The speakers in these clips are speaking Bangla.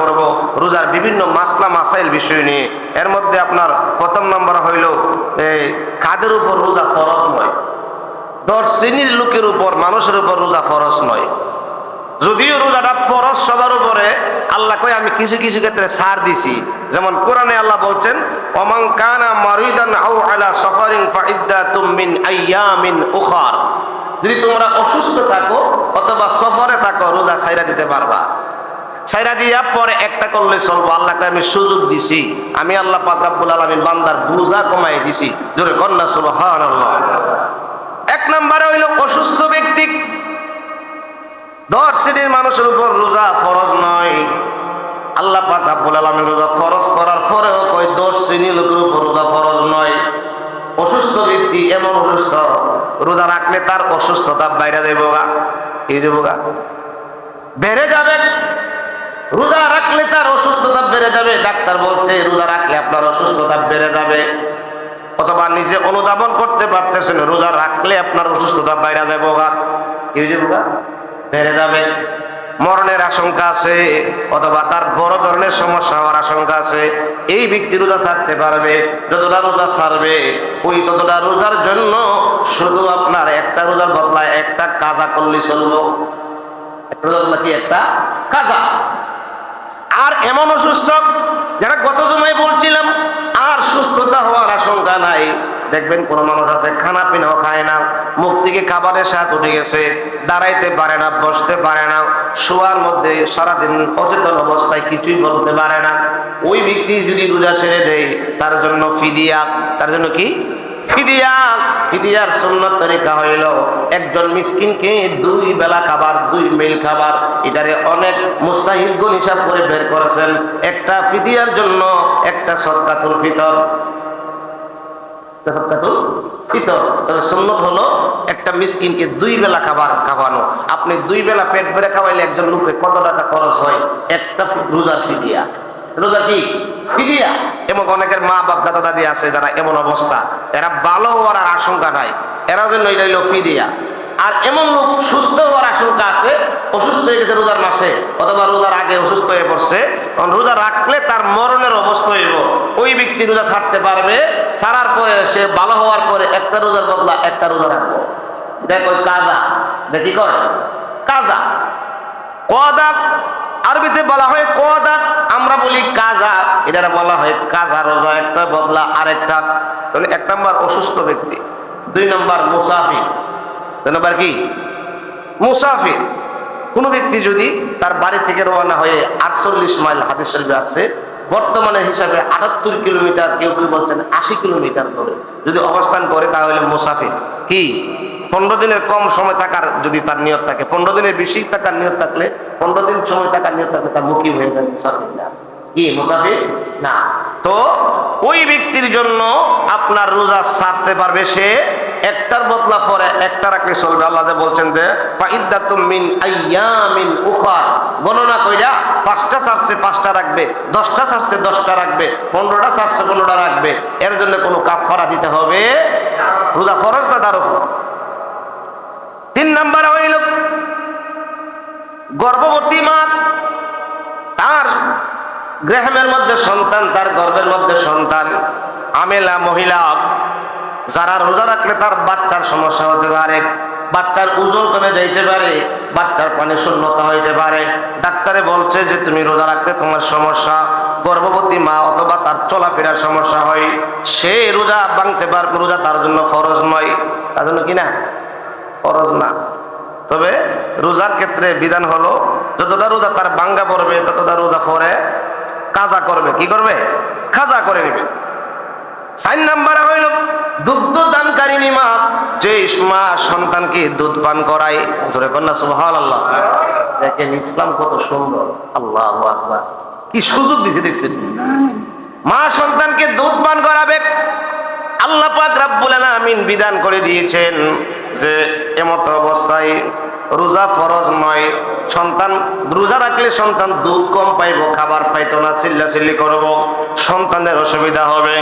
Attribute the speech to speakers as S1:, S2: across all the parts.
S1: করব রোজার বিভিন্ন মাসলা মাসাইল বিষয় নিয়ে। এর মধ্যে আপনার প্রথম নম্বর হইল কাদের উপর রোজা ফরজ নয়। 10 শ্রেণীর লোকের উপর, মানুষের উপর রোজা ফরজ নয়। যদিও রোজাটা ফরজ সবার উপরে, আল্লাহ কয় আমি কিছু কিছু ক্ষেত্রে ছাড় দিছি। যেমন কোরআনে আল্লাহ বলছেন ওমান কানা মারিদান আও আলা সাফারিন ফাইদ্দাতুম মিন আইয়ামিন উখার, যদি তোমরা অসুস্থ থাকো অথবা সফরে থাকো রোজা ছাইরা দিতে পারবা। ছাইরা দিয়া পরে একটা করলে চলবো। আল্লাহকে আমি সুযোগ দিছি, আমি আল্লাহ পাক রব্বুল আলামিন বান্দার বোঝা কমাই দিছি। জোরে কন্যা সুবহানাল্লাহ। এক নম্বরে হইল অসুস্থ ব্যক্তি। 10 শ্রেণীর মানুষের উপর রোজা ফরজ নয়। আল্লাহ পাক রব্বুল আলামিন রোজা ফরজ করার পরেও কয় 10 শ্রেণীর লোকের উপর রোজা ফরজ নয়। অসুস্থ ব্যক্তি এমন অসুস্থ, রোজা রাখলে তার অসুস্থতা বাইরে যাইবগা, এই যাবগা বেড়ে যাবে। রোজা রাখলে তার অসুস্থতা বেড়ে যাবে। ডাক্তার বলছে রোজা রাখলে আপনার অসুস্থতা বেড়ে যাবে। অথবা নিজে অনুধাবন করতে পারতেছেন রোজা রাখলে আপনার অসুস্থতা বাইরে যাইবগা, এই যাবগা বেড়ে যাবে। মরণের আশঙ্কা আছে অথবা তার বড় ধরনের সমস্যা হওয়ার আশঙ্কা আছে। এই ব্যক্তি রোজা ছাড়তে পারবে। যতটা রোজা ছাড়বে ওই ততটা রোজার জন্য শুধু আপনার একটা রোজার বদলায় একটা কাজা করলে চলবো। একটা কাজা। আর এমন অসুস্থ যারা গত সময় বলছিলাম আর সুস্থতা হওয়ার আশঙ্কা নাই। দেখবেন কোন মানুষ আছে খানা পিনাও খায় না, মুখ থেকে খাবারের স্বাদ উঠে গেছে, দাঁড়াইতে পারে না, বসতে পারে না, শোয়ার মধ্যে সারাদিন অচেতন অবস্থায় কিছুই বলতে পারে না। ওই ব্যক্তি যদি রোজা ছেড়ে দেয় তার জন্য ফিদিয়া। তার জন্য কি ফিদিয়া? ফিদিয়ার সুন্নাত তরিকা হইল একজন মিসকিনকে 2 বেলা খাবার, 2 মিল খাবার। এটারে অনেক মুস্তাহিদগণ হিসাব করে বের করেছেন একটা ফিদিয়ার জন্য একটা সদকাতুল ফিতর। তবে সুন্নত হলো একটা মিসকিনকে 2 বেলা খাবার খাওয়ানো। আপনি 2 বেলা পেট ভরে খাওয়াইলে একজন লোককে কত টাকা খরচ হয়? একটা রোজার ফিদিয়া। রোজা কি ফিদিয়া। এবং অনেকের মা বাপ দাদা দাদি আছে যারা এমন অবস্থা, এরা ভালো হওয়ার আর আশঙ্কা নাই, এরা জন্য এটা হইল ফিদিয়া। আর এমন লোক সুস্থ হওয়ার আশঙ্কা আছে, অসুস্থ হয়ে গেছে রোজার মাসে অথবা রোজার আগে অসুস্থ হয়ে পড়ছে, রোজা রাখলে তার মরণের অবস্থা হইব। ওই ব্যক্তি রোজা ছাড়তে পারবে। ছাড়ার পরে সে ভালো হওয়ার পরে একটা রোজার বদলা একটা রোজা রাখবো। দেখো কাজা। দেখি কয় কাজা। কদা আরবিতে বলা হয় কদা, আমরা বলি কাজা। এটা বলা হয় কাজা রোজা, একটা বদলা আরেকটা। তাহলে 1 নম্বর অসুস্থ ব্যক্তি, 2 নম্বর মুসাফির। 2 নম্বর কি মুসাফির। কোন ব্যক্তি যদি তার বাড়ি থেকে রওনা হয়ে 48 মাইল, হাদিস শরীফে আছে বর্তমানে হিসাবে 78 কিলোমিটার, কেউ কেউ বলছেন 80 কিলোমিটার ধরে যদি অবস্থান করে তাহলে মুসাফির। কি 15 দিনের কম সময় থাকার যদি তার নিয়ত থাকে, 15 দিনের বেশি থাকার নিয়ত থাকলে, 15 দিন সময় থাকার নিয়ত থাকলে তার মুকিম হয়ে যায় মুসাফির না। কি মুসাফির না। তো ওই ব্যক্তির জন্য আপনার রোজা ছাড়তে পারবে সে একটার বদলা পরে একটা রাখলে চলবে। আল্লাহ যে বলছেন যে ফাইদ্দাতুম মিন আইয়ামিন উখার, গণনা কইরা 5টা ছাড়ছে 5টা রাখবে, 10টা ছাড়ছে 10টা রাখবে, 15টা ছাড়ছে 15টা রাখবে। এর জন্য কোনো কাফারা দিতে হবে? রোজা ফরজ না তার উপর। 3 নম্বরে হইল গর্ভবতী মা, তার গ্রামের মধ্যে সন্তান, তার গর্ভের মধ্যে সন্তান, আমেলা মহিলা যারা রোজা রাখলে তার বাচ্চার সমস্যা হতে পারে, বাচ্চার ওজন কমে যাইতে পারে, বাচ্চার পানি শূন্যতা হইতে পারে। ডাক্তারে বলছে যে তুমি রোজা রাখলে তোমার সমস্যা। গর্ভবতী মা অথবা তার চলাফেরার সমস্যা হয়, সে রোজা ভাঙতে পারবে। রোজা তার জন্য ফরজ নয়। তার জন্য কি না ফরজ না। তবে রোজার ক্ষেত্রে বিধান হলো যতটা রোজা তার ভাঙ্গা পড়বে ততটা রোজা পরে কাজা করবে। কি করবে? কাজা করে নেবে। 4 নম্বরে হইল দুগ্ধ দানকারিনী মা, যে মা সন্তানকে দুধ পান করায়। জোরে কন্যা সুবহানাল্লাহ। দেখেন ইসলাম কত সুন্দর, আল্লাহু আকবার, কি সুযোগ দিয়েছে দেখছেন। মা সন্তানকে দুধ পান করাবে। আল্লাহ পাক রব্বুল আলামিন বিধান করে দিয়েছেন যে এমত অবস্থায় রোজা ফরজ নয়। সন্তান রোজা রাখলে সন্তান দুধ কম পাইব, খাবার পাইতো না, চিল্লাচিল্লি করব, সন্তানের অসুবিধা হবে।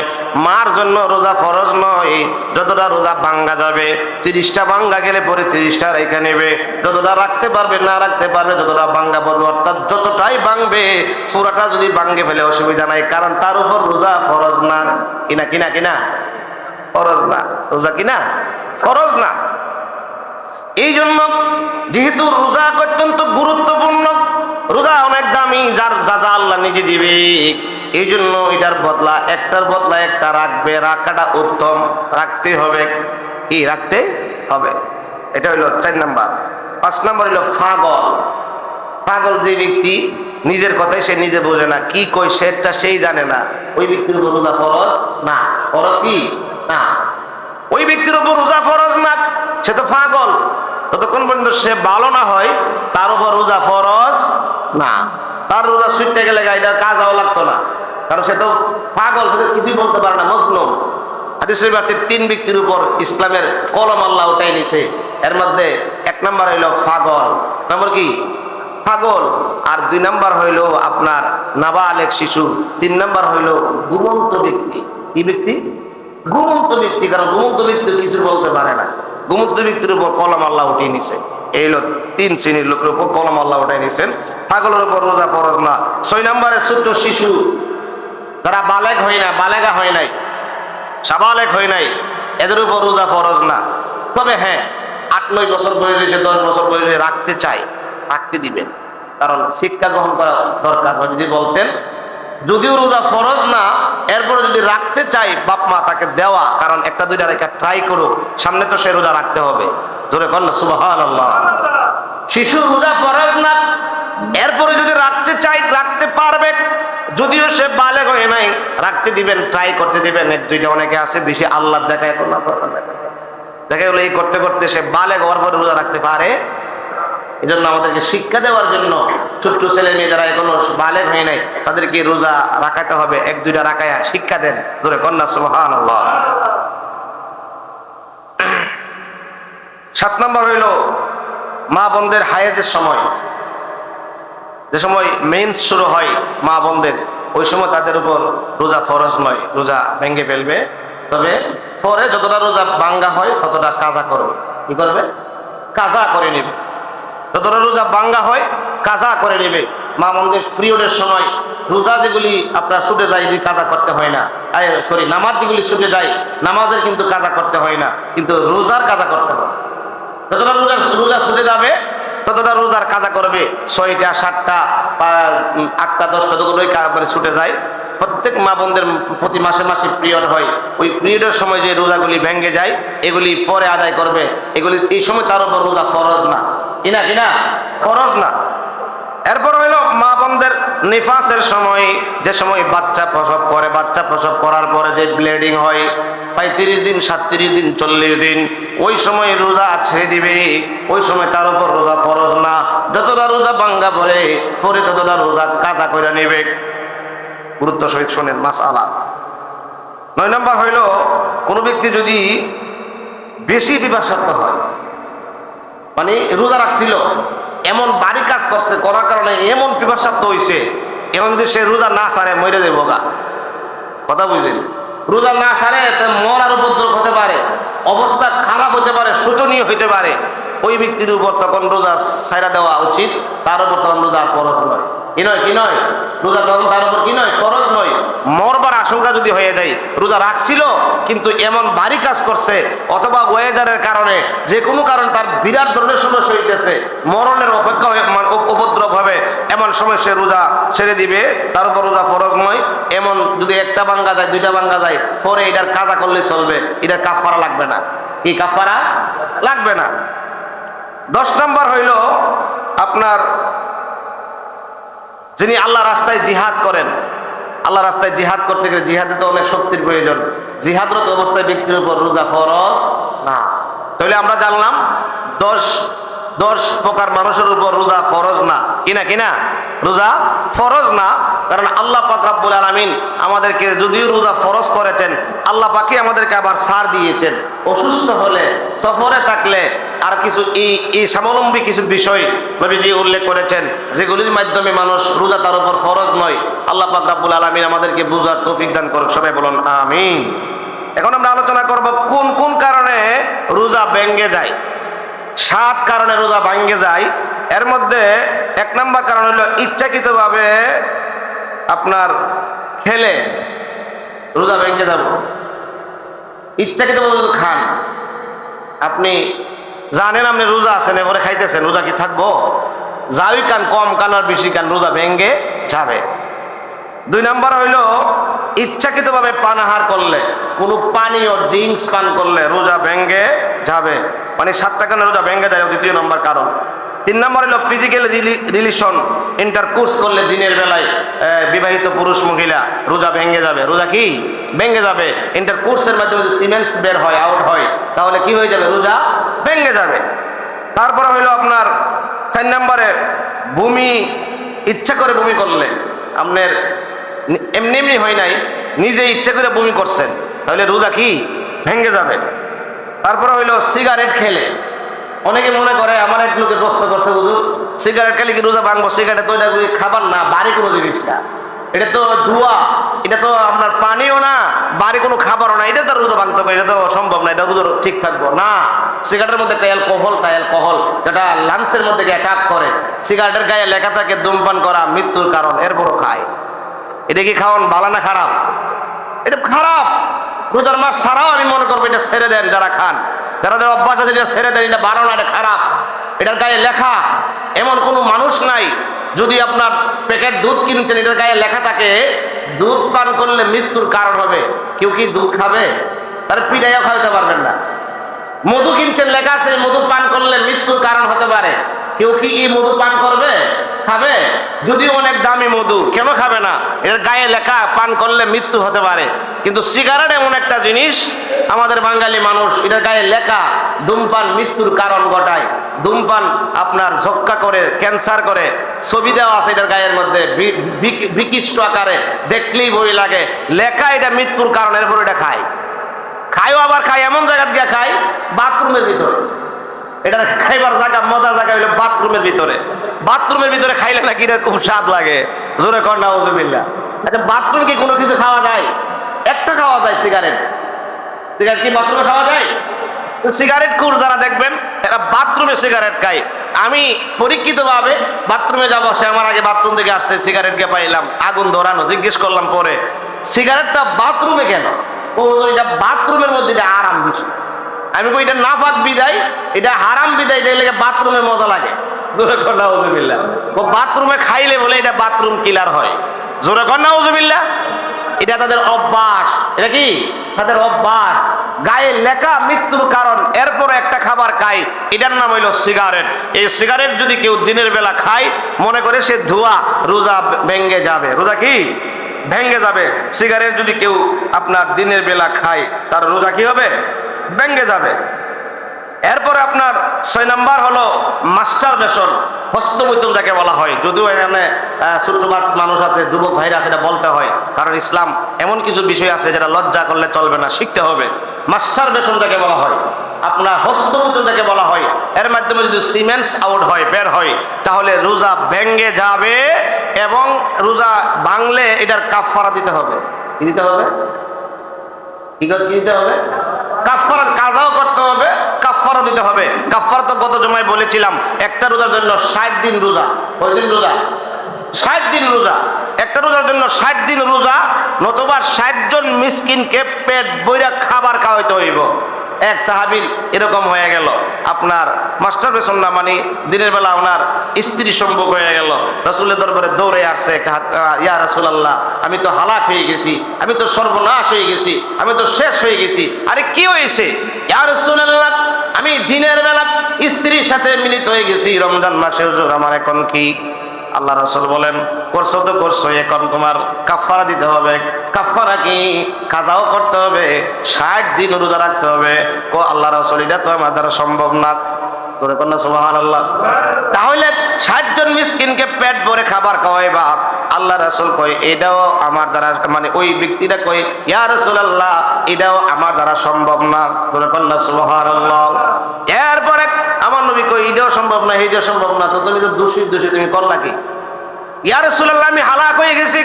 S1: মার জন্য রোজা ফরজ নয়। যতটা রোজা ভাঙ্গা যাবে, 30টা ভাঙ্গা গেলে পরে 30টা রেখে নেবে। যতটা রাখতে পারবে না রাখতে পারবে, যতটা ভাঙ্গা পড়বে, অর্থাৎ যতটাই ভাঙবে, পুরাটা যদি ভাঙ্গে ফেলে অসুবিধা নাই, কারণ তার উপর রোজা ফরজ না। কিনা কিনা কিনা ফরজ না, রোজা কিনা ফরজ না। এই জন্য যেহেতু রোজা অত্যন্ত গুরুত্বপূর্ণ, রোজা অনেক দামি, যার যা যা আল্লাহ নিজে দিবে, এই জন্য এটার বদলা একটার বদলা একটা রাখবে, রাখাটা উত্তম, রাখতে হবে। কি রাখতে হবে? এটা হইল 4 নাম্বার। 5 নাম্বার হইল পাগল। পাগল যে ব্যক্তি নিজের কথাই সে নিজে বোঝে না, কি কই সেটা সেই জানে না, ওই ব্যক্তির উপর রোজা ফরজ না। ফরজ কি না? ওই ব্যক্তির উপর রোজা ফরজ না, সে তো পাগল। ততক্ষণ পর্যন্ত সে ভালো না হয়, তার উপর রোজা ফরজ না। তার রোজা ছুটতে গেলে এটার কাজাও লাগতো না, কারণ সে তো পাগল, সে কিছুই বলতে পারে না, মজলুম। হাদিস শরীফে আছে 3 ব্যক্তির উপর ইসলামের কলম আল্লাহ উঠাই নিছে। এর মধ্যে 1 নাম্বার হইল পাগল। নম্বর কি? পাগল। আর 2 নাম্বার হইল আপনার নাবালেগ শিশু। 3 নাম্বার হইল ঘুমন্ত ব্যক্তি। কি ব্যক্তি? ঘুমন্ত ব্যক্তি। কারণ ঘুমন্ত ব্যক্তি কিছু বলতে পারে না, ঘুমন্ত ব্যক্তির উপর কলম আল্লাহ উঠিয়ে নিছে। এই হলো 3 শ্রেণীর লোকের উপর কলম আল্লাহ উঠাই নিছেন। পাগলের উপর রোজা ফরজ না। 6 নম্বরে ছোট্ট শিশু, যারা বালেগ হয় না, বালেগা হয় নাই, সাবালেগ হয় নাই, এদের উপর রোজা ফরজ না। তবে হ্যাঁ, 8-9 বছর বয়স হয়েছে, 10 বছর বয়স হয়ে রাখতে চাই, রাখতে দিবেন, কারণ শিক্ষা গ্রহণ করা দরকার। যদি বলছেন যদিও রোজা ফরজ না, এরপরে যদি রাখতে চাই, বাপ মা তাকে দেওয়া, কারণ 1-2টা রেখা ট্রাই করুক, সামনে তো সে রোজা রাখতে হবে। জোরে কর না সুবহানাল্লাহ। শিশু রোজা ফরজ না, এরপরে যদি রাখতে চাই রাখতে পারবে, যদিও সে বালেগ হয় নাই, রাখতে দিবেন, ট্রাই করতে দিবেন। 1-2টা অনেকে আছে বেশি আল্লাহ দেখায়, এখন দেখা গেলো এই করতে করতে সে বালেগ হওয়ার পরে রোজা রাখতে পারে। এই জন্য আমাদেরকে শিক্ষা দেওয়ার জন্য ছোট্ট ছেলে মেয়ে যারা এখনো বালেগ হয় নাই, তাদেরকে রোজা রাখাতে হবে। 1-2টা রাখায়া শিক্ষা দেন। ধরে কন্যা সুবহানাল্লাহ। 7 নম্বর হইল মা বোনদের হায়েজের সময়। যে সময় মেন্স শুরু হয় মা বোনদের, ওই সময় তাদের উপর রোজা ফরজ নয়, রোজা ভেঙে ফেলবে। তবে পরে যতটা রোজা ভাঙ্গা হয় ততটা কাজা করবে। কি করবে? কাজা করে নেবে। যতটা রোজা ভাঙ্গা হয় কাজা করে নেবে। মা বোনদের পিরিয়ডের সময় রোজা যেগুলি আপনার ছুটে যায়, এগুলি কাজা করতে হয় না। সরি, নামাজ যেগুলি ছুটে যায়, নামাজের কিন্তু কাজা করতে হয় না, কিন্তু রোজার কাজা করতে হয়। যতটা রোজা ছুটে যাবে ততটা রোজার কাজা করবে। 6টা 7টা 8টা 10টা যতটাই মানে ছুটে যায়, প্রত্যেক মা বোনদের প্রতি মাসে মাসে পিরিয়ড হয়। ওই পিরিয়ডের সময় যে রোজাগুলি ভেঙে যায়, এগুলি পরে আদায় করবে। এগুলি এই সময় তার উপর রোজা ফরজ না। কিনা কিনা ফরজ না। এরপর হইল মা বোনদের নিফাসের সময়, যে সময় বাচ্চা প্রসব করে, বাচ্চা প্রসব করার পরে যে ব্লিডিং হয়, 35 দিন 37 দিন 40 দিন, ওই সময় রোজা ছেড়ে দিবে। ওই সময় তার উপর রোজা ফরজ না। যতটা রোজা ভাঙ্গা পরে ততটা রোজা কাজা করে নেবে। গুরুত্ব সহিত শোনেন মাসআলা। 9 নম্বর হইল কোন ব্যক্তি যদি বেশি পিপাসার্থ হয়, মানে রোজা রাখছিল, এমন বাড়ি কাজ করছে, করার কারণে এমন পিপাসার্থ হইছে, এখন যদি সে রোজা না ছাড়ে মরে যাইব গা। কথা বুঝলেন? রোজা না ছাড়ে মরার উপদ্রব হতে পারে, অবস্থা খারাপ হতে পারে, শোচনীয় হইতে পারে। ওই ব্যক্তির উপর তখন রোজা ছাইড়া দেওয়া উচিত। তার উপর তখন রোজা ফরজ নয়। কি নয়? কি নয়? রোজা তখন তার উপর কি নয়? ফরজ নয়। মরবার আশঙ্কা যদি হয়ে যায়, রোজা রাখছিল কিন্তু এমন ভারী কাজ করছে, অথবা ওয়েদারের কারণে, যে কোনো কারণে তার বিরাট ধরনের সমস্যা হইতেছে, মরণের অপেক্ষা উপদ্রব হবে, এমন সময় সে রোজা ছেড়ে দিবে। তার উপর রোজা ফরজ নয়। এমন যদি 1টা ভাঙ্গা যায়, 2টা ভাঙ্গা যায়, পরে এটার কাজা করলে চলবে, এটার কাফারা লাগবে না। কি কাফারা লাগবে না। 10 নম্বর হইল আপনার যিনি আল্লাহ রাস্তায় জিহাদ করেন। আল্লাহ রাস্তায় জিহাদ করতে গেলে জিহাদে তো অনেক শক্তির প্রয়োজন। জিহাদরত অবস্থায় ব্যক্তির উপর রোজা ফরজ না। তাহলে আমরা জানলাম 10 প্রকার মানুষের উপর রোজা ফরজ না। কিনা কিনা রোজা ফরজ না। কারণ আল্লাহ পাক রব্বুল আলামিন আমাদেরকে যদিও রোজা ফরজ করেছেন, আল্লাহ পাকই আমাদেরকে আবার ছাড় দিয়েছেন। অসুস্থ হলে, সফরে থাকলে, আর কিছু এই স্বাবলম্বী কিছু বিষয় নবীজি উল্লেখ করেছেন যেগুলির মাধ্যমে মানুষ রোজা তার উপর ফরজ নয়। আল্লাহ পাক রব্বুল আলামিন আমাদেরকে বুঝার তৌফিক দান করুক। সবাই বলুন আমিন। এখন আমরা আলোচনা করব কোন কোন কারণে রোজা ভেঙে যায়। 7 কারণে রোজা ভেঙে যায়। এর মধ্যে 1 নম্বর কারণ হলো ইচ্ছাকৃতভাবে আপনার খেলে রোজা ভেঙে যাব। ইচ্ছাকৃতভাবে খান, আপনি জানেন আপনি রোজা আছেন, এবারে খাইতেছেন, রোজা কি থাকবো? যাই কান, কম কান আর বেশি কান, রোজা ভেঙে যাবে। 2 নম্বর হইল ইচ্ছাকৃতভাবে পানাহার করলে, কোনো পানীয় ড্রিঙ্কস পান করলে রোজা ভেঙে যাবে। মানে 7টা কারণে রোজা ভেঙে যায়, 2য় নম্বর কারণ। 3 নম্বর হলো ফিজিক্যাল রিলেশন ইন্টারকোর্স করলে দিনের বেলায় বিবাহিত পুরুষ মহিলা রোজা ভেঙে যাবে। রোজা কি ভেঙে যাবে? ইন্টারকোর্সের মাধ্যমে যদি সিমেন্স বের হয়, আউট হয়, তাহলে কি হয়ে যাবে? রোজা ভেঙে যাবে। তারপরে হইলো আপনার 4 নম্বরে বমি, ইচ্ছা করে বমি করলে, আপনার এমনি এমনি হয় নাই, নিজে ইচ্ছা করে বমি করছেন, তাহলে রোজা কি ভেঙে যাবে। তারপরে হইলো সিগারেট খেলে, অনেকে মনে করে, আমার এক লোকে প্রশ্ন করছে, হুজুর সিগারেট খেলে কি রোজা ভাঙবো? সিগারেট তো এটা খাবার না, বাড়ি কোনো জিনিসটা, এটা তো ধোঁয়া, এটা তো আপনার পানিও না, বাড়ি কোনো খাবারও না, এটা তো রোজা ভাঙতে হবে, এটা তো সম্ভব না, এটা রোজা ঠিক থাকবো না। সিগারেটের মধ্যে একটা অ্যালকোহল যেটা লাংসের মধ্যে অ্যাটাক করে। সিগারেটের গায়ে লেখা থাকে ধূমপান করা মৃত্যুর কারণ, এরপরও খায়। এটা কি খাওয়ান ভালো না খারাপ? এটা খারাপ। রোজার মাস ছাড়াও আমি মনে করবো এটা ছেড়ে দেন, যারা খান, যারা অভ্যাস আছে এটা ছেড়ে দেন, এটা ভালো না, এটা খারাপ। এটার গায়ে লেখা, এমন কোনো মানুষ নাই, যদি আপনার প্যাকেট দুধ কিনছেন, এটার গায়ে লেখা থাকে দুধ পান করলে মৃত্যুর কারণ হবে, কেউ কি দুধ খাবে? তার পিঠাইও খাওয়াতে পারবেন না। মধু কিনছেন, লেখা আছে মধু পান করলে মৃত্যুর কারণ হতে পারে, কেউ কি এই মধু পান করবে? খাবে? যদিও অনেক দামি মধু, কেন খাবে না? এর গায়ে লেখা পান করলে মৃত্যু হতে পারে। কিন্তু সিগারেট এমন একটা জিনিস, আমাদের বাঙালি মানুষ, এটার গায়ে লেখা ধূমপান মৃত্যুর কারণ ঘটায়, ধূমপান আপনার ঝক্কা করে, ক্যান্সার করে, ছবি দেওয়া আছে এটার গায়ের মধ্যে বিকৃষ্ট আকারে, দেখলেই ভয় লাগে, লেখা এটা মৃত্যুর কারণ, এরপর এটা খায়। খায়ও আবার খায় এমন জায়গা দিয়ে খায়, বাথরুমের ভিতরে। এটা খাইবার জায়গা, মজার জায়গা হইলো বাথরুমের ভিতরে। বাথরুমের ভিতরে খাইলে নাকি এটা খুব স্বাদ লাগে, জোরে কর নাউজুবিল্লাহ। আচ্ছা, বাথরুম কি কোনো কিছু খাওয়া যায়? একটা খাওয়া যায়, সিগারেট। সিগারেট কি বাথরুমে খাওয়া যায়? সিগারেট কুর যারা দেখবেন, এরা বাথরুমে সিগারেট খায়। আমি পরীক্ষিতভাবে বাথরুমে যাবো, সে আমার আগে বাথরুম থেকে আসছে, সিগারেট কে পাইলাম আগুন ধরানো, জিজ্ঞেস করলাম পরে, সিগারেটটা বাথরুমে কেন? ও এটা বাথরুমের মধ্যে এটা আরাম বেশি। আমি কই এটা নাফাক বিদায়, এটা হারাম বিদায়, এটা লেগে বাথরুমে মজা লাগে। জোরে কর নাউজুবিল্লাহ। ও বাথরুমে খাইলে বলে এটা বাথরুম কিলার হয়। জোরে কর নাউজুবিল্লাহ। এটা তাদের অভ্যাস। এটা কি তাদের অভ্যাস? গায়ে লেখা মৃত্যুর কারণ, এরপর একটা খাবার খায়, এটার নাম হইল সিগারেট। এই সিগারেট যদি কেউ দিনের বেলা খায়, মনে করে সে ধোঁয়া, রোজা ভেঙে যাবে। রোজা কি ভেঙে যাবে। সিগারেট যদি কেউ আপনার দিনের বেলা খায়, তার রোজা কি হবে? ভেঙে যাবে। এরপরে আপনার 6 নাম্বার হলো মাস্টারবেশন, হস্তমৈথুন যাকে বলা হয়। যদিও এখানে ছোট্টবাদ মানুষ আছে, যুবক ভাইরা সেটা বলতে হয়, কারণ ইসলাম এমন কিছু বিষয় আছে যেটা লজ্জা করলে চলবে না, শিখতে হবে। মাস্টারবেশন যাকে বলা হয়, আপনার হস্তমৈথুন যাকে বলা হয়, এর মাধ্যমে যদি সিমেন্স আউট হয়, বের হয়, তাহলে রোজা ভেঙে যাবে। এবং রোজা ভাঙলে এটার কাফারা দিতে হবে। কি দিতে হবে? কি দিতে হবে? কাফারা, কাজাও করতে হবে, কাফারা দিতে হবে। কাফারা তো গত জমায় বলেছিলাম, একটা রোজার জন্য 60 দিন রোজা। কয়দিন রোজা? 60 দিন রোজা। একটা রোজার জন্য 60 দিন রোজা, নতুবা 60 জন মিসকিনকে পেট বইরা খাবার খাওয়াইতে হইব। এক সাহাবীর এরকম হয়ে গেল, আপনার মাস্টারবেশন না, মানে দিনের বেলা ওনার স্ত্রী সম্ভব হয়ে গেল। রাসূলের দরবারে দৌড়ে আসছে, ইয়া রাসূলুল্লাহ, আমি তো হালাক হয়ে গেছি, আমি তো সর্বনাশ হয়ে গেছি, আমি তো শেষ হয়ে গেছি। আরে কি হয়েছে? ইয়া রাসূলুল্লাহ, আমি দিনের বেলা স্ত্রীর সাথে মিলিত হয়ে গেছি, রমজান মাসে হুজুর, আমার এখন কি? আল্লাহ রাসূল বলেন, করছো তো করছো, এখন তোমার কাফারা দিতে হবে। কাফারা কি? কাজাও করতে হবে, 60 দিন রোজা রাখতে হবে। ও আল্লাহ রাসূল, এটা তো আমার দ্বারা সম্ভব না। তোরে কন্যা সুবহানাল্লাহ। তাহলে 60 জন মিসকিনকে পেট ভরে খাবার খাওয়াইবা, আল্লাহ রাসূল কয় এটাও আমার দ্বারা, মানে ওই ব্যক্তিটা কয়, ইয়া রাসূলুল্লাহ, এটাও আমার দ্বারা সম্ভব না। তোরে কন্যা সুবহানাল্লাহ। এরপরে নবী কই এটাও সম্ভব না, এইটাও সম্ভব না, তো তুমি তো দোষী তুমি করলা কি? ইয়া রাসূলুল্লাহ, আমি হালাক হয়ে গেছি,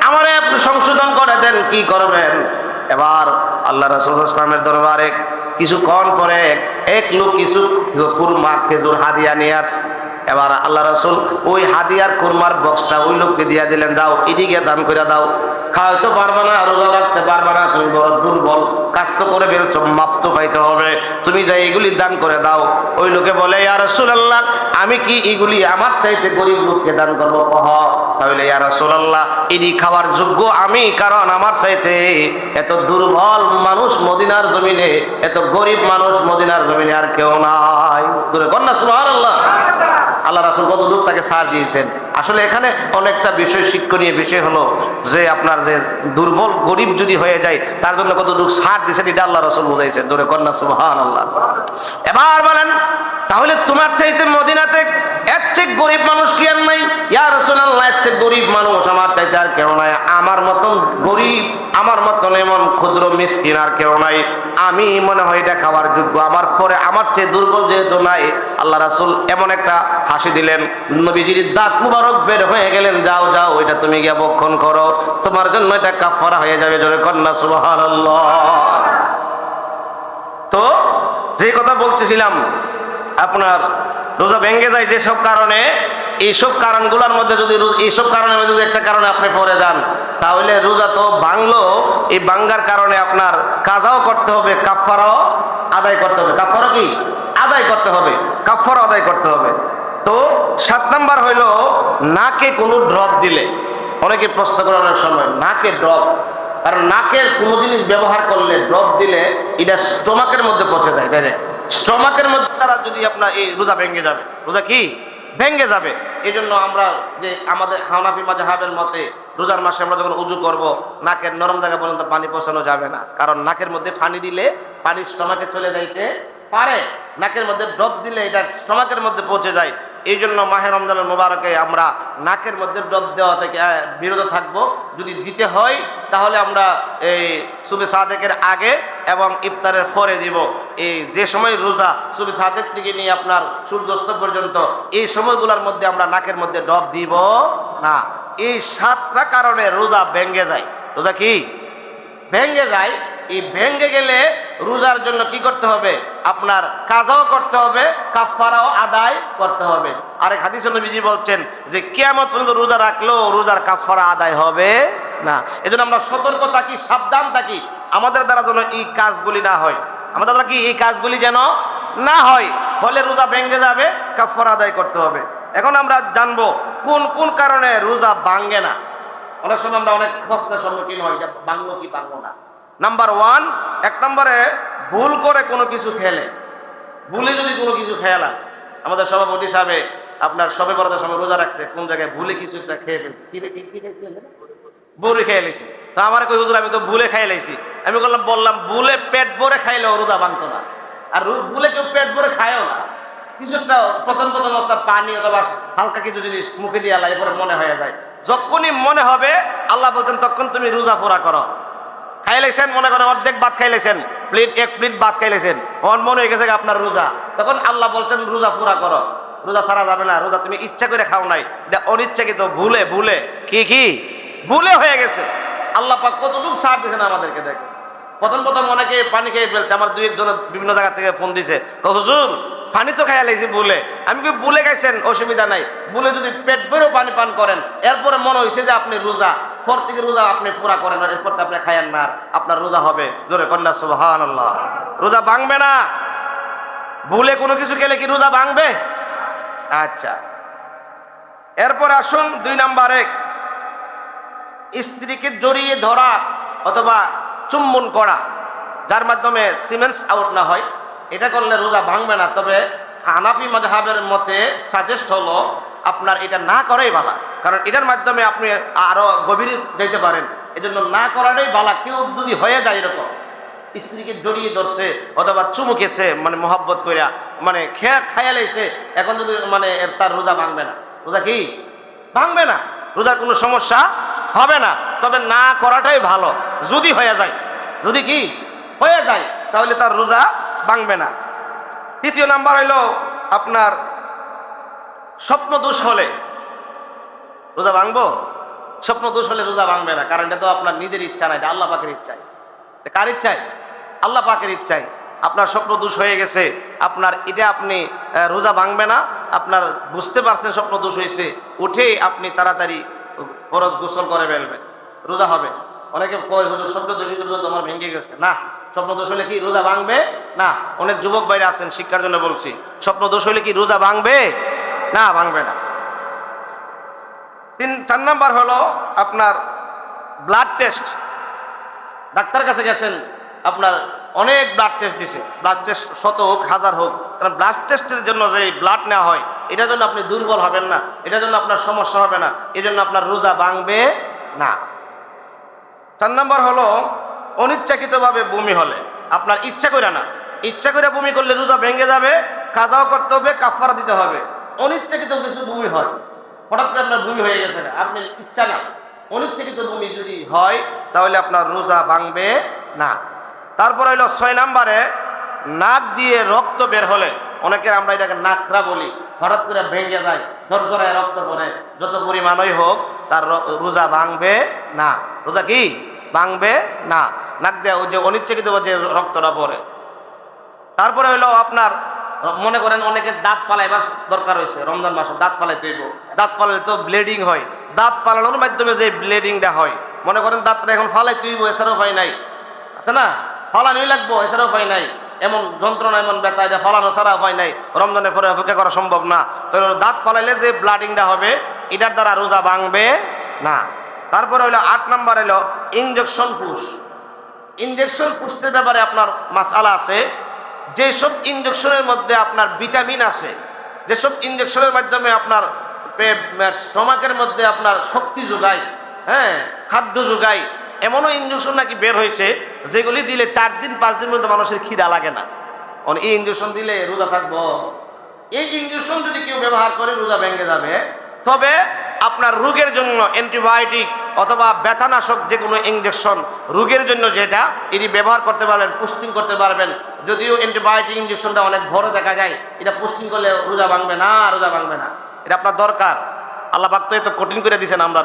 S1: আমারে আপনি সংশোধন করে দেন, কি করবেন? এবার আল্লাহ রাসূল সাল্লাল্লাহু আলাইহি ওয়াসাল্লামের দরবারে কিছুক্ষণ পরে এক লোক কিছু কুরমা খেজুর হাদিয়া নিয়ে আসে। এবার আল্লাহ রাসূল ওই হাদিয়ার কুরমার বক্সটা ওই লোককে দিয়ে দিলেন, যাও এদিকে দান করে দাও, খাওয়াইতে পারবে না, রোজা রাখতে পারবে না, তুমি বড় দুর্বল, কাজ তো করে বেরোচ্ছ, মাপ তো পাইতে হবে, তুমি যাই এগুলি দান করে দাও। ওই লোকে বলে, ইয়া রাসূলুল্লাহ, আমি কি এগুলি আমার চাইতে গরিব লোককে দান করবো? তাহলে ইয়া রাসূলুল্লাহ, এটি খাওয়ার যোগ্য আমি, কারণ আমার চাইতে এত দুর্বল মানুষ মদিনার জমিনে, এত গরিব মানুষ মদিনার জমিনে আর কেউ নাই। কন্যা সুবহানাল্লাহ। আল্লাহ রাসূল কত দূর তাকে ছাড় দিয়েছেন। আসলে এখানে অনেকটা বিষয়, শিক্ষণীয় বিষয় হলো যে আপনার যে দুর্বল গরিব যদি হয়ে যায় তার জন্য কত দূর ছাড় দিয়েছেন, এটা আল্লাহ রাসূল বুঝাইছেন। জোরে কন্যা সুবহানাল্লাহ। এবার বলেন, তাহলে তোমার চাইতে মদিনাতে এর চেয়ে গরিব মানুষ কি আর নাই? ইয়া রাসূলুল্লাহ, এর চেয়ে গরিব মানুষ আমার চাইতে আর কেউ নাই, আমার মতন গরিব, আমার মতন এমন ক্ষুদ্র মিসকিন আর কেউ নাই, আমি মনে হয় এটা খাওয়ার যোগ্য, আমার পরে আমার চেয়ে দুর্বল যেহেতু নাই। আল্লাহ রাসূল এমন একটা হাসি দিলেন, নবীজির দাঁত মুবারক বের হয়ে গেলেন, যাও যাও, এটা তুমি গিয়ে ভক্ষণ করো, তোমার জন্য এটা কাফারা হয়ে যাবে। জোরে কন্যা সুবহানাল্লাহ। তো যে কথা বলতেছিলাম, আপনার রোজা ভেঙে যায় যেসব কারণে, এইসব কারণগুলোর মধ্যে যদি এইসব কারণের মধ্যে যদি একটা কারণে আপনি পড়ে যান, তাহলে রোজা তো ভাঙলো, এই ভাঙ্গার কারণে আপনার কাজাও করতে হবে, কাফারাও আদায় করতে হবে। কাফারা কি? আদায় করতে হবে, কাফারা আদায় করতে হবে। তো 7 নাম্বার হইল, নাকে কোনো ড্রপ দিলে, অনেকে প্রশ্ন করে অনেক সময়, নাকে ড্রপ, কারণ নাকের কোনো জিনিস ব্যবহার করলে, ড্রপ দিলে এটা স্টোমাকের মধ্যে পৌঁছে যায়, ডাইরেক্ট স্টোমাকের মধ্যে, তারা যদি আপনার এই রোজা ভেঙে যাবে, রোজা কি ভেঙে যাবে। এই জন্য আমরা যে আমাদের হানাফি মাযহাবের মতে রোজার মাসে আমরা যখন উজু করব, নাকের নরম জায়গা পর্যন্ত পানি পৌঁছানো যাবে না, কারণ নাকের মধ্যে পানি দিলে পানি স্টোমাকে চলে যাইতে পারে, নাকের মধ্যে ড্রপ দিলে এটা স্টোমাকের মধ্যে পৌঁছে যায়। এই জন্য মাহে রমজানুল মুবারকে আমরা নাকের মধ্যে ড্রপ দেওয়া থেকে বিরত থাকবো। যদি দিতে হয় তাহলে আমরা এই সুবে সাদেকের আগে এবং ইফতারের পরে দিব। এই যে সময় রোজা সুবে সাদেক থেকে নিয়ে আপনার সূর্যাস্ত পর্যন্ত, এই সময়গুলোর মধ্যে আমরা নাকের মধ্যে ড্রপ দিব না। এই 7টা কারণে রোজা ভেঙে যায়। রোজা কি ভেঙে যায়? এই ভেঙে গেলে রোজার জন্য কি করতে হবে? আপনার কাজাও করতে হবে, কাফারাও আদায় করতে হবে। আরেক হাদিসে নবীজি বলছেন যে কিয়ামত পর্যন্ত রোজা রাখলেও রোজার কাফারা আদায় হবে না। এজন্য আমরা সতর্ক থাকি, সাবধান থাকি, আমাদের দ্বারা যেন এই কাজগুলি না হয়, আমাদের দ্বারা কি এই কাজগুলি যেন না হয়, ফলে রোজা ভেঙে যাবে, কাফারা আদায় করতে হবে। এখন আমরা জানবো কোন কোন কারণে রোজা ভাঙে না। অনেক সময় আমরা অনেক প্রশ্নের সম্মুখীন হই, যে ভাঙলো কি ভাঙলো না। নাম্বার 1, 1 নম্বরে ভুল করে কোনো কিছু খেলে, ভুলে যদি কোনো কিছু খেয়ালাম, আমাদের সভাপতি সাহেব আপনার সবে বরাতের সময় রোজা রাখছে, কোন জায়গায় ভুলে কিছু একটা খেয়ে ফেলছে, বড়ি খেয়ে লাইছি। তো আমার কই হুজুর আমি তো ভুলে খাই লাইছি। আমি বললাম ভুলে পেট ভরে খাইলেও রোজা ভাঙতো না, আর ভুলে কেউ পেট ভরে খায়ও না। কিছু একটা প্রথম অবস্থা পানি অথবা হালকা কিছু জিনিস মুখে দিয়ে আল্লাহ এরপরে মনে হয়ে যায়। যখনই মনে হবে আল্লাহ বলতেন তখন তুমি রোজা পুরা করো। খাইলেছেন, মনে করেন অর্ধেক ভাত খাইলেছেন, এক প্লেট ভাত খাইলেছেন, মনে হয়ে গেছে আপনার রোজা, তখন আল্লাহ বলছেন রোজা পুরা করো, রোজা ছাড়া যাবে না, রোজা তুমি ইচ্ছা করে খাও নাই, এটা অনিচ্ছাকৃত ভুলে ভুলে কি ভুলে হয়ে গেছে। আল্লাহ পাক কতটুকু ছাড় দিয়েছেন আমাদেরকে। দেখেন প্রথম অনেকে পানি খেয়ে ফেলছে। আমার 2-1 জন বিভিন্ন জায়গা থেকে ফোন দিছে, হুজুর পানি তো খাইয়া লাইছি ভুলে। আমি কি ভুলে খাইছেন, অসুবিধা নাই, ভুলে যদি পেট ভরেও পানি পান করেন, এরপরে মনে হয়েছে যে আপনি রোজা, পর থেকে রোজা আপনি পুরা করেন, এরপর আপনি খাইয়েন না, আপনার রোজা হবে। জোরে কন্যা সুবহানাল্লাহ। রোজা ভাঙবে না। ভুলে কোনো কিছু খেলে কি রোজা ভাঙবে? আচ্ছা, এরপর আসুন 2 নম্বরে, স্ত্রীকে জড়িয়ে ধরা অথবা চুম্বন করা, যার মাধ্যমে সিমেন্স আউট না হয়, এটা করলে রোজা ভাঙবে না। তবে হানাফি মাযহাবের মতে সাজেস্ট হলো আপনার এটা না করাই ভালো, কারণ এটার মাধ্যমে আপনি আরো গভীরে যেতে পারেন। এজন্য না করাটাই ভালো। কেউ যদি হয়ে যায় এরকম স্ত্রীকে জড়িয়ে ধরছে অথবা চুমু খেয়েছে, মানে মোহাব্বত কইরা, মানে খাইয়া লাইছে, এখন যদি মানে তার রোজা ভাঙবে না। রোজা কি ভাঙবে না, রোজার কোনো সমস্যা হবে না। তবে না করাটাই ভালো। যদি হয়ে যায়, যদি কি হয়ে যায়, তাহলে তার রোজা ভাঙবে না। 3 নাম্বার হইল আপনার স্বপ্ন দোষ হলে রোজা ভাঙবো? স্বপ্ন দোষ হলে রোজা ভাঙবে না, কারণ এটা তো আপনার নিজের ইচ্ছা না, এটা আল্লাহ পাকের ইচ্ছায়। কার ইচ্ছায়? আল্লাহ পাকের ইচ্ছায়। আপনার স্বপ্ন দোষ হয়ে গেছে, আপনার এটা আপনি রোজা ভাঙবে না। আপনার বুঝতে পারছেন স্বপ্ন দোষ হয়েছে, উঠে আপনি তাড়াতাড়ি ফরজ গোসল করে ফেলবেন, রোজা হবে। অনেকে কয় হুজুর স্বপ্ন দোষ হলে তোমার ভেঙে গেছে। না, স্বপ্ন দোষ হলে কি রোজা ভাঙবে না? অনেক যুবক ভাইরা আছেন, শিক্ষার জন্য বলছি, স্বপ্ন দোষ হলে কি রোজা ভাঙবে? না, ভাঙবে না। 4 নাম্বার হলো আপনার ব্লাড টেস্ট। ডাক্তার কাছে গেছেন, আপনার অনেক ব্লাড টেস্ট দিছে, ব্লাড টেস্ট 100 হোক 1000 হোক, কারণ ব্লাড টেস্টের জন্য যে ব্লাড নেওয়া হয় এটার জন্য আপনি দুর্বল হবেন না, এটার জন্য আপনার সমস্যা হবে না, এই জন্য আপনার রোজা ভাঙবে না। 4 নাম্বার হলো অনিচ্ছাকৃতভাবে বমি হলে, আপনার ইচ্ছা করে না, ইচ্ছা করে বমি করলে রোজা ভেঙে যাবে, কাজাও করতে হবে, কাফারা দিতে হবে। অনিচ্ছাকৃত কিছু বমি হয়, হঠাৎ করে আপনার বমি হয়ে গেছে, আপনার ইচ্ছা না, অনিচ্ছাকৃত বমি যদি হয় তাহলে আপনার রোজা ভাঙবে না। তারপর হইল 6 নাম্বারে নাক দিয়ে রক্ত বের হলে, অনেকের আমরা এটাকে নাকরা বলি, হঠাৎ করে ভেঙে যায়, ঝরঝরায় রক্ত পড়ে, যত পরিমাণই হোক তার রোজা ভাঙবে না। রোজা কি ভাঙবে না, নাক দিয়ে ওই যে অনিচ্ছাকৃত যে রক্তটা পড়ে। তারপরে হইলো আপনার মনে করেন অনেকের দাঁত পালাইবার দরকার হয়েছে, রমজান মাসে দাঁত পালাইতে হইব, দাঁত পালালে তো ব্লিডিং হয়, দাঁত পালানোর মাধ্যমে যে ব্লিডিংটা হয়, মনে করেন দাঁতটা এখন ফালাইতে হইব, এছাড়াও উপায় নাই, আছে না, ফালানোই লাগবো, এছাড়াও উপায় নাই, এমন যন্ত্রণা এমন ব্যথা, এটা ফালানো ছাড়া উপায় নাই, রমজানের পরে অপেক্ষা করা সম্ভব না। তো দাঁত ফালাইলে যে ব্লিডিংটা হবে এটার দ্বারা রোজা ভাঙবে না। তারপরে হইলো 8 নাম্বার হইলো ইনজেকশন পুশ। ইনজেকশন পুষের ব্যাপারে আপনার মাসআলা আছে। যেসব ইনজেকশনের মধ্যে আপনার ভিটামিন আছে, যেসব ইনজেকশনের মাধ্যমে আপনার স্টমাকের মধ্যে আপনার শক্তি যোগায়, হ্যাঁ, খাদ্য যোগায়, এমনও ইনজেকশন নাকি বের হয়েছে যেগুলি দিলে 4 দিন 5 দিন মধ্যে মানুষের খিদা লাগে না। এই ইনজেকশন দিলে রোজা থাকবো? এই ইনজেকশন যদি কেউ ব্যবহার করে রোজা ভেঙে যাবে। তবে আপনার রোগের জন্য অ্যান্টিবায়োটিক অথবা ব্যথানাশক যে কোনো ইনজেকশন রোগের জন্য যেটা, এটি ব্যবহার করতে পারবেন, পুষ্টিং করতে পারবেন। যদিও অ্যান্টিবায়োটিক ইনজেকশনটা অনেক বড় দেখা যায়, এটা পুষ্টিং করলে রোজা ভাঙবে না, রোজা ভাঙবে না, এটা আপনার দরকার। আল্লাহ পাক তো এত কঠিন করে দিয়েছেন, আমরা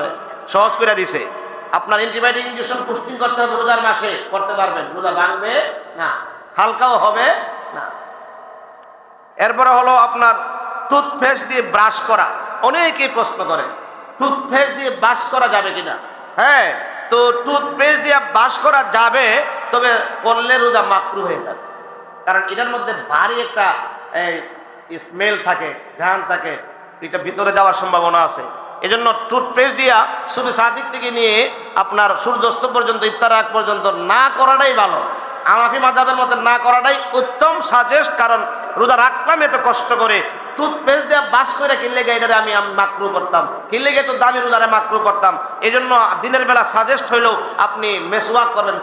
S1: সহজ করে দিছে। আপনার অ্যান্টিবায়োটিক ইনজেকশন পুষ্টিং করতে হবে রোজার মাসে, করতে পারবেন, রোজা ভাঙবে না, হালকাও হবে না। এরপরে হলো আপনার টুথপেস্ট দিয়ে ব্রাশ করা। অনেকেই প্রশ্ন করে টুথপেস্ট দিয়ে ব্রাশ করা যাবে কিনা। হ্যাঁ, তো টুথপেস্ট দিয়ে ব্রাশ করা যাবে, তবে করলে রোজা মাকরুহ হয়ে যাবে, কারণ এটার মধ্যে ভারী একটা স্মেল থাকে, ঘ্রাণ থাকে, এটা ভিতরে যাওয়ার সম্ভাবনা আছে। এজন্য টুথপেস্ট দিয়া শুধু সাদিক থেকে নিয়ে আপনার সূর্যাস্ত পর্যন্ত, ইফতার আগ পর্যন্ত না করাটাই ভালো। হানাফি মাযহাবের মধ্যে না করাটাই উত্তম সাজেস্ট, কারণ রোজা রাখলাম এত কষ্ট করে, টুথপেস্ট দিয়ে বাস করে কিনলে গে এটারে আমি মাকরু করতাম, কিনলে গে তো দামি রোজারে মাকরু করতাম। এই জন্য দিনের বেলা সাজেস্ট হইলেও আপনি মেসওয়াক করবেন,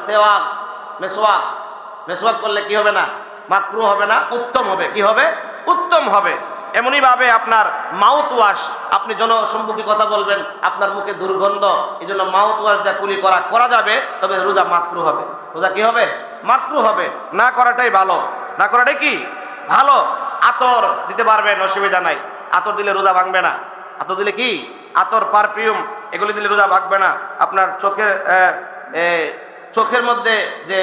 S1: মেসওয়াক করলে কি হবে না, মাকরু হবে না, উত্তম হবে। কি হবে? উত্তম হবে। এমনইভাবে আপনার মাউথ ওয়াশ, আপনি জনসম্মুখে কথা বলবেন, আপনার মুখে দুর্গন্ধ, এই জন্য মাউথ ওয়াশ যা কুলি করা যাবে, তবে রোজা মাকরু হবে। রোজা কি হবে? মাকরু হবে। না করাটাই ভালো, না করাটাই কি ভালো। আতর দিতে পারবেন, অসুবিধা নাই, আতর দিলে রোজা ভাঙবে না। আতর দিলে কি, আতর, পারফিউম, এগুলি দিলে রোজা ভাঙবে না। আপনার চোখের মধ্যে যে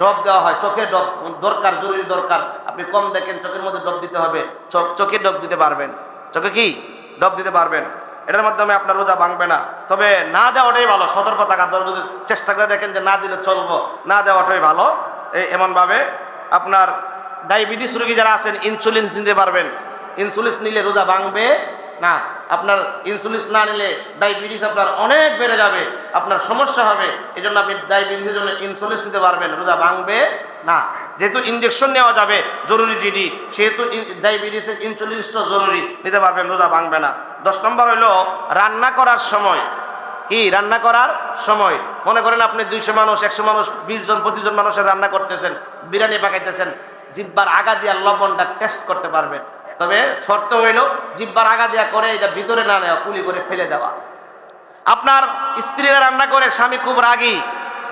S1: ডব দেওয়া হয়, চোখের ডব দরকার, জরুরি দরকার, আপনি কম দেখেন, চোখের মধ্যে ডব দিতে হবে, চোখে ডব দিতে পারবেন, চোখে কি ডব দিতে পারবেন, এটার মাধ্যমে আপনার রোজা ভাঙবে না। তবে না দেওয়াটাই ভালো, সতর্ক থাকা, যদি চেষ্টা করে দেখেন যে না দিলে চলবো, না দেওয়াটাই ভালো। এমনভাবে আপনার ডায়াবেটিস রোগী যারা আছেন ইনসুলিন নিতে পারবেন, ইনসুলিন নিলে রোজা ভাঙবে না। আপনার ইনসুলিন না নিলে ডায়াবেটিস আপনার অনেক বেড়ে যাবে, আপনার সমস্যা হবে। এই জন্য আপনি ডায়াবেটিসের জন্য ইনসুলিন নিতে পারবেন, রোজা ভাঙবে না। যেহেতু ইনজেকশন নেওয়া যাবে জরুরি জিডি, সেহেতু ডায়াবেটিসের ইনসুলিনটা জরুরি, নিতে পারবেন, রোজা ভাঙবে না। 10 নম্বর হলো রান্না করার সময়। কি রান্না করার সময়? মনে করেন আপনি 200 মানুষ, 100 মানুষ, 20 জন 25 জন মানুষের রান্না করতেছেন, বিরিয়ানি পাকাইতেছেন, জিব্বার আগা দিয়া লবণটা টেস্ট করতে পারবেন। তবে শর্ত হইল জিব্বার আগা দিয়া করে এটা ভিতরে না নেওয়া, কুলি করে ফেলে দেওয়া। আপনার স্ত্রীরা রান্না করে, স্বামী খুব রাগী,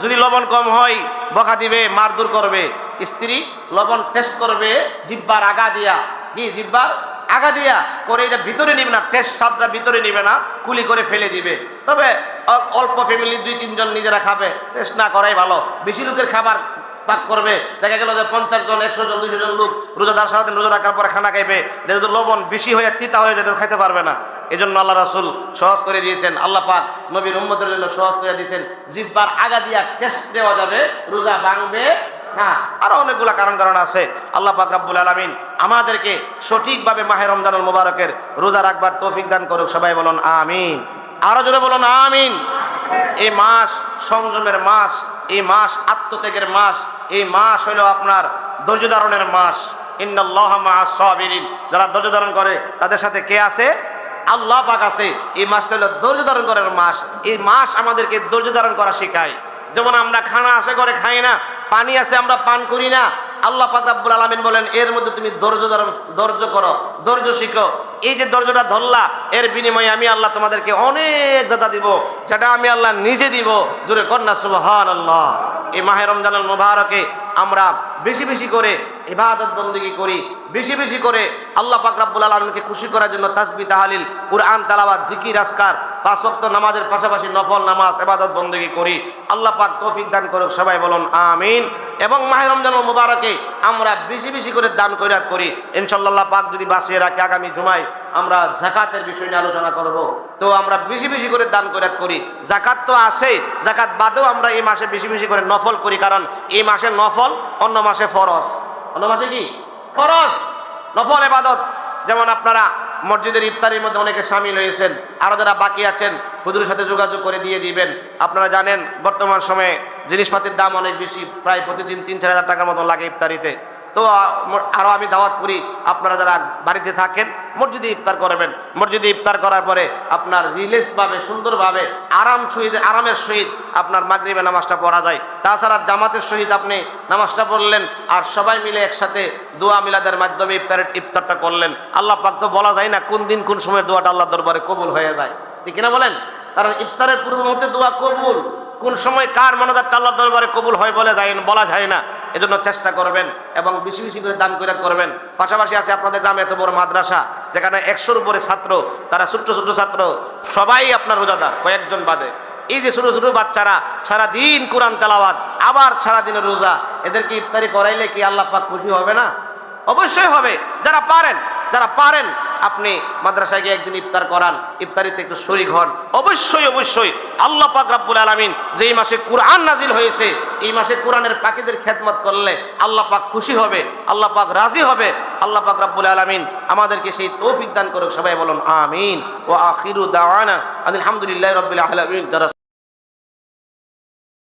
S1: যদি লবণ কম হয় বকা দিবে, মারধর করবে। স্ত্রী লবণ টেস্ট করবে জিব্বার আগা দিয়া, কি জিব্বার আগা দিয়া করে এটা ভিতরে নিবে না, টেস্ট স্বাদটা ভিতরে নিবে না, কুলি করে ফেলে দিবে। তবে অল্প ফ্যামিলি 2-3 জন নিজেরা খাবে, টেস্ট না করাই ভালো। বেশি লোকের খাবার পাক করবে, দেখা গেল যে 50 জন 100 জন 200 জন লোক রোজাদার সারাদিন রোজা রাখার পরে খানা খাইবে, এটা যদি লবণ বেশি হয়ে তিতা হয়ে যেতে খাইতে পারবে না। এই জন্য আল্লাহ রাসূল সহজ করে দিয়েছেন, আল্লাহ পাক নবীর উম্মতের জন্য সহজ করে দিয়েছেন, জিহ্বার আগা দিয়া টেস্ট দেওয়া যাবে, রোজা ভাঙবে না। আরো অনেকগুলা কারণ আছে। আল্লাহ পাক রব্বুল আলামিন আমাদেরকে সঠিকভাবে মাহে রমজানুল মুবারকের রোজা রাখবার তৌফিক দান করুক। সবাই বলুন আমিন। আরো জোরে বলুন আমিন। এই মাস সংযমের মাস, এই মাস আত্মত্যাগের মাস, এই মাস হলো আপনার ধৈর্য ধারণের মাস। ইন্নাল্লাহা মাআস সাবিরিন, যারা ধৈর্য ধারণ করে তাদের সাথে কে আছে? আল্লাহ পাক আছে। এই মাসটা হলো ধৈর্য ধারণ করার মাস। এই মাস আমাদেরকে ধৈর্য ধারণ করা শেখায়। যেমন আমরা খানা আছে করে খাই না, পানি আছে আমরা পান করি না, আল্লাহ পাক রব্বুল আলামিন বলেন এর মধ্যে তুমি ধৈর্য করো, ধৈর্য শিখো। এই যে ধৈর্যটা ধরলা, এর বিনিময়ে আমি আল্লাহ তোমাদেরকে অনেক দাতা দিব, যেটা আমি আল্লাহ নিজে দিব। জোরে কন্যা সুবহানাল্লাহ। এই মাহে রমজানুল মুবারকে আমরা বেশি বেশি করে ইবাদত বন্দেগী করি, বেশি বেশি করে আল্লাহ পাক রব্বুল আলামিনকে খুশি করার জন্য তাসবিহ তাহলিল কুরআন তেলাওয়াত জিকির আজকার 5 ওয়াক্ত নামাজের পাশাপাশি নফল নামাজ ইবাদত বন্দেগী করি। আল্লাহ পাক তৌফিক দান করুক। সবাই বলুন আমিন। এবং মাহে রমজানুল মুবারকে আমরা বেশি বেশি করে দান খয়রাত করি। ইনশাআল্লাহ পাক যদি বাঁচিয়ে রাখে, আগামী জুমায় আমরা যাকাতের বিষয় নিয়ে আলোচনা করব। তো আমরা বেশি বেশি করে দান খয়রাত করি। যাকাত তো আছে, যাকাত বাদেও আমরা এই মাসে বেশি বেশি করে নফল করি, কারণ এই মাসে নফল, অন্য মাসে ফরজ। অন্য মাসে কি ফরজ, নফল ইবাদত। যেমন আপনারা মসজিদের ইফতারির মধ্যে অনেকে শামিল হয়েছেন, আরো যারা বাকি আছেন হুজুরের সাথে যোগাযোগ করে দিয়ে দিবেন। আপনারা জানেন বর্তমান সময়ে জিনিসপাতির দাম অনেক বেশি, প্রায় প্রতিদিন 3-4 হাজার টাকার মতো লাগে ইফতারিতে। তো আরো আমি দাওয়াত করি, আপনারা যারা বাড়িতে থাকেন মসজিদে ইফতার করবেন। মসজিদে ইফতার করার পরে আপনার রিল্যাক্সভাবে সুন্দরভাবে আরামের সহিত আপনার মাগরিবে নামাজটা পড়া যায়। তাছাড়া জামাতের সহিত আপনি নামাজটা পড়লেন, আর সবাই মিলে একসাথে দোয়া মিলাদের মাধ্যমে ইফতারটা করলেন। আল্লাহ পাক তো বলা যায় না কোন দিন কোন সময় দোয়াটা আল্লাহ দরবারে কবুল হয়ে যায়, ঠিক কিনা বলেন? কারণ ইফতারের পূর্ব মুহূর্তে দোয়া কবুল, কোন সময় কার মনোজাতটা আল্লাহর দরবারে কবুল হয় বলা যায় না। এজন্য চেষ্টা করবেন এবং বেশি বেশি করে দান খয়রাত করবেন। পাশাপাশি আছে আপনাদের গ্রামে এত বড় মাদ্রাসা, যেখানে 100-র উপরে ছাত্র, তারা ছোট্ট ছোট্ট ছাত্র, সবাই আপনার রোজাদার কয়েকজন বাদে। এই যে ছোট ছোট বাচ্চারা সারাদিন কোরআন তেলাওয়াত, আবার সারাদিনের রোজা, এদেরকে ইফতারি করাইলে কি আল্লাহ পাক খুশি হবে না? অবশ্যই হবে। যারা পারেন আপনি মাদ্রাসায় গিয়ে একদিন ইফতার করান, ইফতারিতে একটু শরীক হন। অবশ্যই আল্লাহ পাক রব্বুল আলামিন যেই মাসে কুরআন নাজিল হয়েছে, এই মাসে কোরআনের পাখীদের খেদমত করলে আল্লাহ পাক খুশি হবে, আল্লাহ পাক রাজি হবে। আল্লাহ পাক রব্বুল আলামিন আমাদেরকে সেই তৌফিক দান করুক। সবাই বলুন আমিন। ওয়া আখিরু দাওয়ানা আলহামদুলিল্লাহি রাব্বিল আলামিন। যারা